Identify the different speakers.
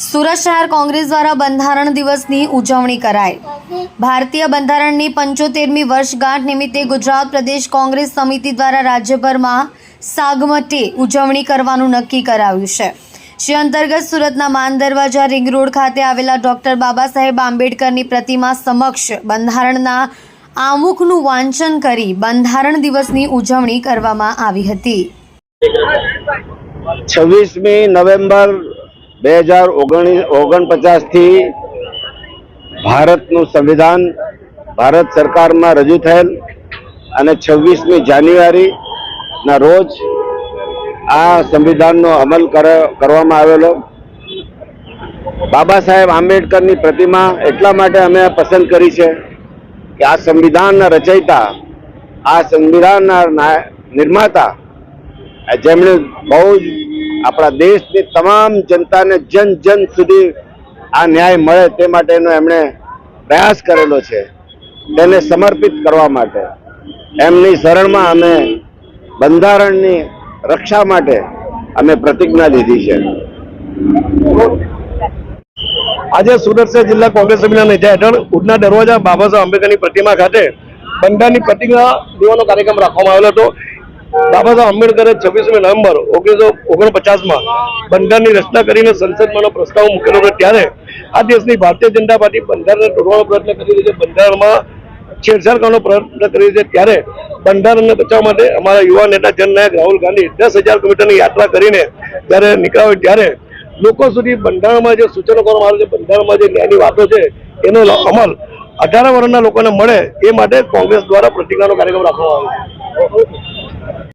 Speaker 1: સુરત શહેર કોંગ્રેસ દ્વારા બંધારણ દિવસની ઉજવણી કરાઈ। ભારતીય બંધારણની 75મી વર્ષગાંઠ નિમિત્તે ગુજરાત પ્રદેશ કોંગ્રેસ સમિતિ દ્વારા રાજ્યભરમાં સાગમટે ઉજવણી કરવાનું નક્કી કરાયું છે। જે અંતર્ગત સુરતના માન દરવાજા રિંગ રોડ ખાતે આવેલા ડોક્ટર બાબા સાહેબ આંબેડકરની પ્રતિમા સમક્ષ બંધારણના આમુખનું વાંચન કરી બંધારણ દિવસની ઉજવણી કરવામાં આવી હતી।
Speaker 2: 26મી નવેમ્બર 2049 થી ભારતનું સંવિધાન ભારત સરકારમાં રજૂ થયેલ અને 26મી જાન્યુઆરી ના રોજ આ સંવિધાનનો અમલ કરવામાં આવેલો। બાબા સાહેબ આંબેડકરની પ્રતિમા એટલા માટે અમે પસંદ કરી છે કે આ સંવિધાનના રચયિતા, આ સંવિધાનના નિર્માતા, જેમણે બહુ જ આપણા દેશની તમામ જનતાને જન જન સુધી આ ન્યાય મળે તે માટેનો એમણે પ્રયાસ કરેલો છે। તેને સમર્પિત કરવા માટે એમની શરણમાં અમે બંધારણની રક્ષા માટે અમે પ્રતિજ્ઞા લીધી છે।
Speaker 3: આજે સુરત શહેર જિલ્લા કોંગ્રેસ સમિતિના નેજા હેઠળ ઉડના દરવાજા બાબા સાહેબ આંબેડકરની પ્રતિમા ખાતે બંધારણની પ્રતિજ્ઞા લેવાનો કાર્યક્રમ રાખવામાં આવેલો હતો। બાબા સાહેબ આંબેડકરે 26મી નવેમ્બર 1949માં બંધારણની રચના કરીને સંસદમાંનો પ્રસ્તાવ મૂકેલો હતો। ત્યારે આ દેશની ભારતીય જનતા પાર્ટી બંધારણને તોડવાનો પ્રયત્ન કરી રહી છે, બંધારણમાં છેડછાડ કરવાનો પ્રયત્ન કરી રહી છે। ત્યારે બંધારણને બચાવવા માટે અમારા યુવા નેતા જનનાયક રાહુલ ગાંધી 10,000 કિલોમીટરની યાત્રા કરીને જ્યારે નીકળ્યા હોય ત્યારે લોકો સુધી બંધારણમાં જે સૂચનો કરવામાં આવે છે, બંધારણમાં જે ન્યાયની વાતો છે એનો અમલ 18 વર્ષના લોકોને મળે એ માટે કોંગ્રેસ દ્વારા પ્રતિજ્ઞાનો કાર્યક્રમ રાખવામાં આવ્યો છે।